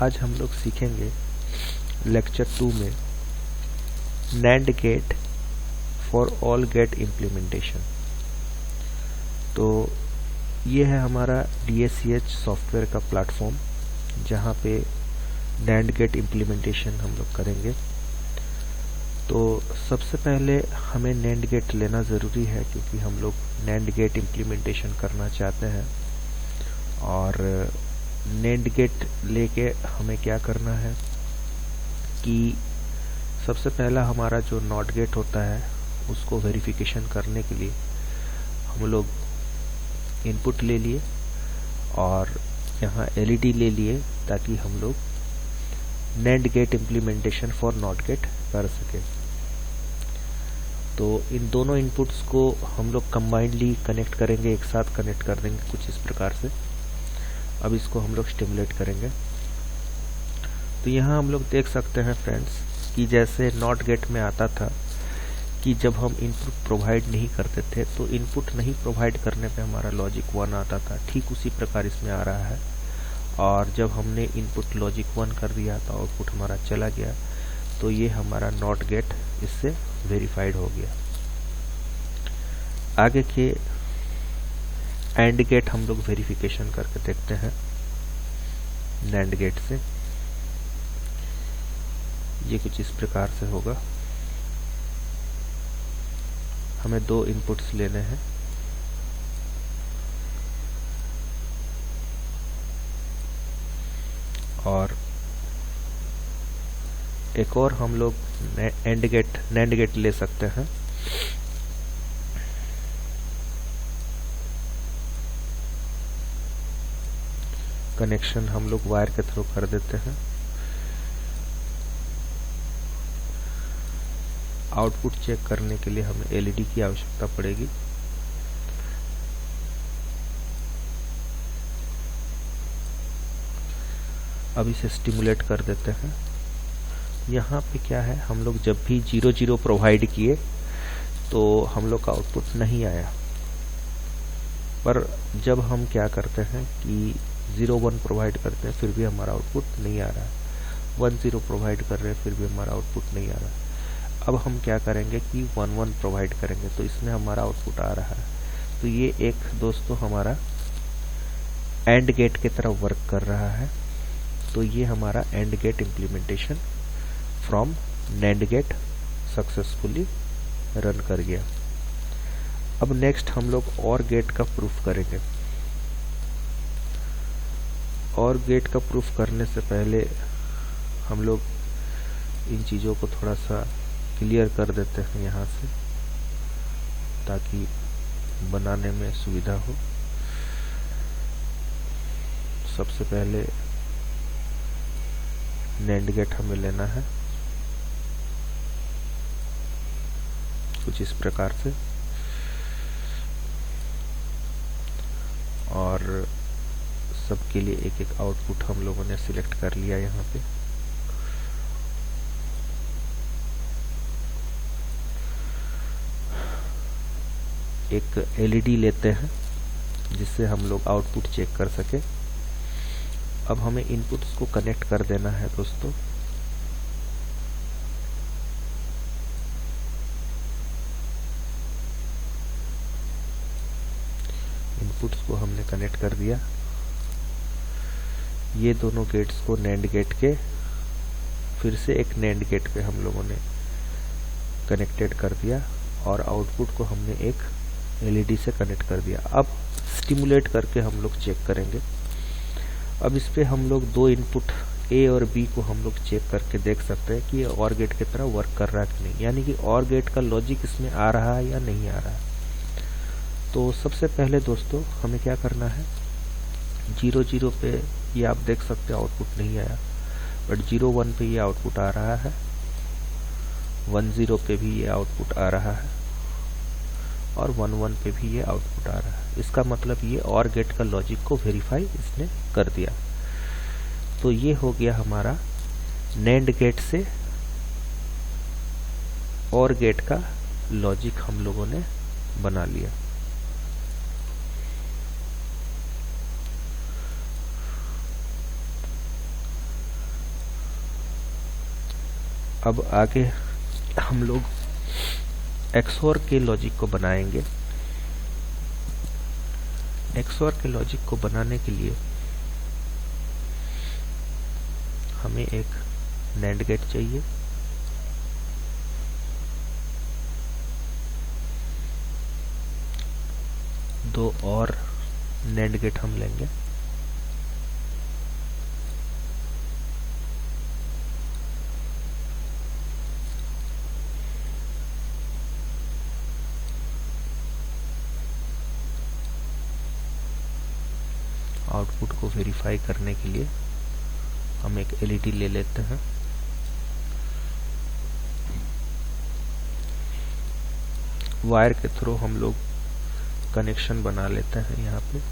आज हम लोग सीखेंगे लेक्चर 2 में NAND get for all get implementation. तो ये है हमारा DSCH सॉफ्टवेयर का प्लेटफॉर्म जहाँ पे NAND गेट इम्प्लीमेंटेशन हम लोग करेंगे। तो सबसे पहले हमें NAND गेट लेना ज़रूरी है क्योंकि हम लोग NAND गेट इम्प्लीमेंटेशन करना चाहते हैं। और NAND गेट लेके हमें क्या करना है कि सबसे पहला हमारा जो NOT गेट होता है उसको वेरिफिकेशन करने के लिए हम लोग इनपुट ले लिए और यहाँ LED ले लिए ताकि हम लोग NAND gate implementation for NOT gate कर सके। तो इन दोनों इनपुट्स को हम लोग कंबाइंडली कनेक्ट करेंगे, एक साथ कनेक्ट कर देंगे कुछ इस प्रकार से। अब इसको हम लोग स्टिमुलेट करेंगे। तो यहाँ हम लोग देख सकते हैं फ्रेंड्स कि जैसे NOT गेट में आता था कि जब हम इनपुट प्रोवाइड नहीं करते थे तो इनपुट नहीं प्रोवाइड करने पे हमारा लॉजिक 1 आता था, ठीक उसी प्रकार इसमें आ रहा है। और जब हमने इनपुट लॉजिक 1 कर दिया तो आउटपुट हमारा चला गया, तो ये हमारा NOT गेट इससे वेरीफाइड हो गया। आगे के AND गेट हम लोग वेरिफिकेशन करके देखते हैं NAND गेट से। ये कुछ इस प्रकार से होगा। हमें 2 इनपुट्स लेने हैं और एक और हम लोग NAND गेट ले सकते हैं। कनेक्शन हम लोग वायर के थ्रू कर देते हैं। आउटपुट चेक करने के लिए हमें LED की आवश्यकता पड़ेगी। अब इसे स्टिमुलेट कर देते हैं। यहाँ पे क्या है, हम लोग जब भी 0 प्रोवाइड किए तो हम लोग का आउटपुट नहीं आया, पर जब हम क्या करते हैं कि 0-1 प्रोवाइड करते हैं फिर भी हमारा आउटपुट नहीं आ रहा है, 1-0 प्रोवाइड कर रहे हैं फिर भी हमारा आउटपुट नहीं आ रहा है। अब हम क्या करेंगे कि 1-1 प्रोवाइड करेंगे तो इसमें हमारा आउटपुट आ रहा है। तो ये एक दोस्तों हमारा AND गेट की तरह वर्क कर रहा है। तो ये हमारा AND gate implementation from NAND gate successfully run कर गया। अब नेक्स्ट हम लोग OR गेट का प्रूफ करेंगे। OR गेट का प्रूफ करने से पहले हम लोग इन चीज़ों को थोड़ा सा क्लियर कर देते हैं यहाँ से ताकि बनाने में सुविधा हो। सबसे पहले NAND गेट हमें लेना है कुछ इस प्रकार से और सबके लिए एक आउटपुट हम लोगों ने सिलेक्ट कर लिया। यहाँ पे एक LED लेते हैं जिससे हम लोग आउटपुट चेक कर सके। अब हमें इनपुट्स को कनेक्ट कर देना है दोस्तों। इनपुट्स को हमने कनेक्ट कर दिया। ये दोनों गेट्स को NAND गेट के फिर से एक NAND गेट पे हम लोगों ने कनेक्टेड कर दिया और आउटपुट को हमने एक LED से कनेक्ट कर दिया। अब स्टिमुलेट करके हम लोग चेक करेंगे। अब इस पे हम लोग 2 इनपुट A और B को हम लोग चेक करके देख सकते हैं कि ये OR गेट की तरह वर्क कर रहा है कि नहीं, यानी कि OR गेट का लॉजिक इसमें आ रहा है या नहीं आ रहा है। तो सबसे पहले दोस्तों हमें क्या करना है, 0-0 पे ये आप देख सकते हैं आउटपुट नहीं आया, बट 0-1 पे ये आउटपुट आ रहा है, 1-0 पे भी ये आउटपुट आ रहा है और 1-1 पे भी ये आउटपुट आ रहा है। इसका मतलब ये OR गेट का लॉजिक को वेरीफाई इसने कर दिया। तो ये हो गया हमारा NAND गेट से OR गेट का लॉजिक हम लोगों ने बना लिया। अब आगे हम लोग XOR के लॉजिक को बनाएंगे। XOR के लॉजिक को बनाने के लिए हमें एक NAND गेट चाहिए। दो और NAND गेट हम लेंगे। आउटपुट को वेरीफाई करने के लिए हम एक LED ले लेते हैं। वायर के थ्रू हम लोग कनेक्शन बना लेते हैं यहाँ पे।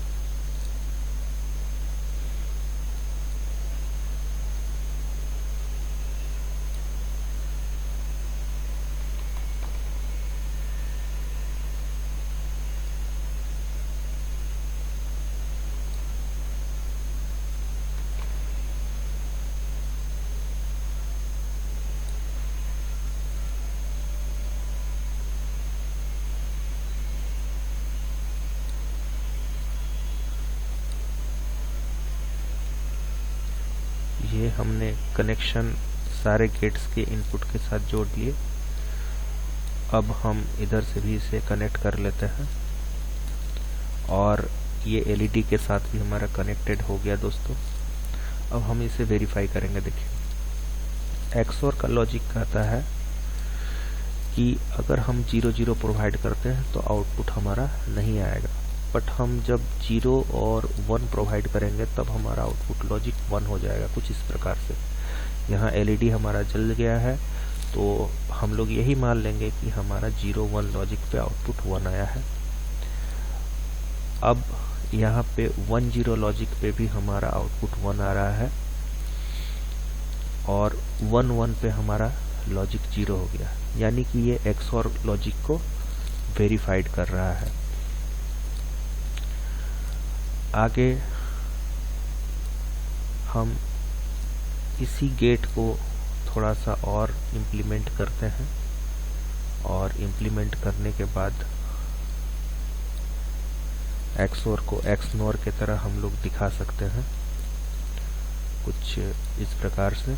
ये हमने कनेक्शन सारे गेट्स के इनपुट के साथ जोड़ दिए। अब हम इधर से भी इसे कनेक्ट कर लेते हैं और ये LED के साथ भी हमारा कनेक्टेड हो गया दोस्तों। अब हम इसे वेरीफाई करेंगे। देखिए XOR का लॉजिक कहता है कि अगर हम 0 0 प्रोवाइड करते हैं तो आउटपुट हमारा नहीं आएगा, बट हम जब 0 और 1 प्रोवाइड करेंगे तब हमारा आउटपुट लॉजिक 1 हो जाएगा। कुछ इस प्रकार से यहाँ LED हमारा जल गया है, तो हम लोग यही मान लेंगे कि हमारा 0 1 लॉजिक पे आउटपुट 1 आया है। अब यहाँ पे 1 0 लॉजिक पे भी हमारा आउटपुट 1 आ रहा है और 1 1 पे हमारा लॉजिक 0 हो गया, यानी कि ये XOR लॉजिक को वेरीफाइड कर रहा है। आगे हम इसी गेट को थोड़ा सा और इम्प्लीमेंट करते हैं और इम्प्लीमेंट करने के बाद XOR को XNOR की तरह हम लोग दिखा सकते हैं कुछ इस प्रकार से।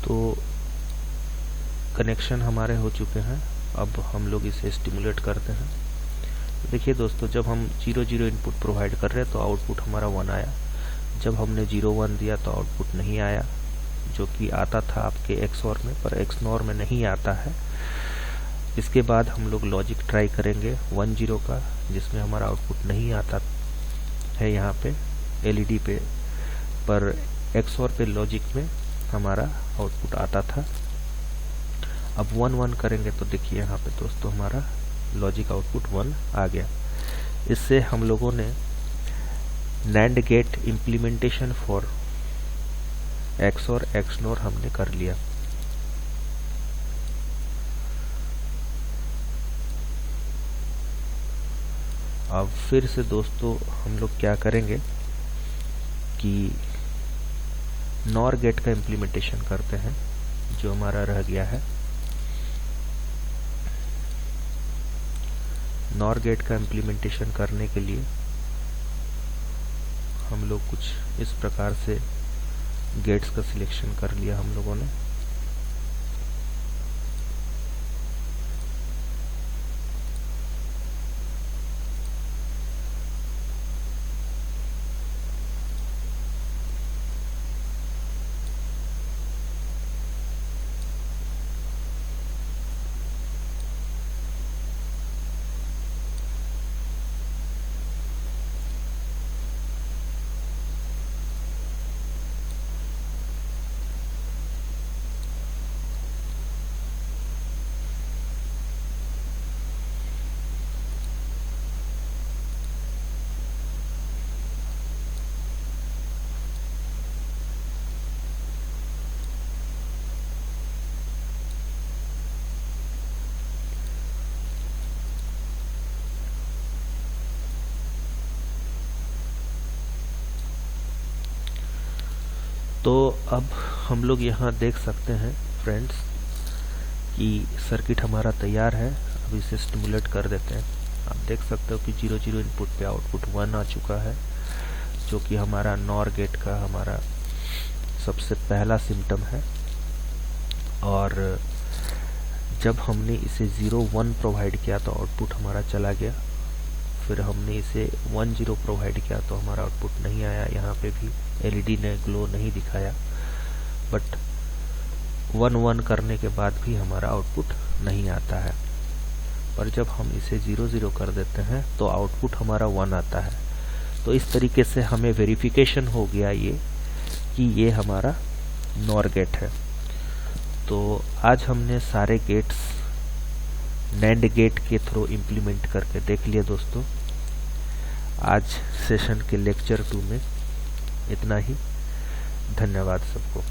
तो कनेक्शन हमारे हो चुके हैं। अब हम लोग इसे स्टिमुलेट करते हैं। देखिए दोस्तों, जब हम 0 0 इनपुट प्रोवाइड कर रहे हैं तो आउटपुट हमारा 1 आया। जब हमने 0 1 दिया तो आउटपुट नहीं आया, जो कि आता था आपके XOR में, पर XNOR में नहीं आता है। इसके बाद हम लोग लॉजिक ट्राई करेंगे 1 0 का, जिसमें हमारा आउटपुट नहीं आता है यहाँ पे LED पे, पर XOR पे लॉजिक में हमारा आउटपुट आता था। अब 1 1 करेंगे तो देखिए यहाँ पे दोस्तों हमारा लॉजिक आउटपुट 1 आ गया। इससे हम लोगों ने NAND gate implementation for XOR XNOR हमने कर लिया। अब फिर से दोस्तों हम लोग क्या करेंगे कि NOR गेट का इम्प्लीमेंटेशन करते हैं, जो हमारा रह गया है। NOR गेट का इम्प्लीमेंटेशन करने के लिए हम लोग कुछ इस प्रकार से गेट्स का सिलेक्शन कर लिया हम लोगों ने। तो अब हम लोग यहाँ देख सकते हैं फ्रेंड्स कि सर्किट हमारा तैयार है। अब इसे स्टिमुलेट कर देते हैं। आप देख सकते हो कि 0 0 इनपुट पे आउटपुट 1 आ चुका है, जो कि हमारा नॉर गेट का हमारा सबसे पहला सिम्टम है। और जब हमने इसे 0 1 प्रोवाइड किया तो आउटपुट हमारा चला गया। फिर हमने इसे 1 0 प्रोवाइड किया तो हमारा आउटपुट नहीं आया। यहाँ पे भी एलईडी ने ग्लो नहीं दिखाया, बट 1 1 करने के बाद भी हमारा आउटपुट नहीं आता है। पर जब हम इसे 0 0 कर देते हैं तो आउटपुट हमारा 1 आता है। तो इस तरीके से हमें वेरिफिकेशन हो गया ये कि ये हमारा नॉर गेट है। तो आज हमने सारे गेट्स नैंड गेट के थ्रू इम्प्लीमेंट करके देख लिए दोस्तों। आज सेशन के लेक्चर 2 में इतना ही। धन्यवाद सबको।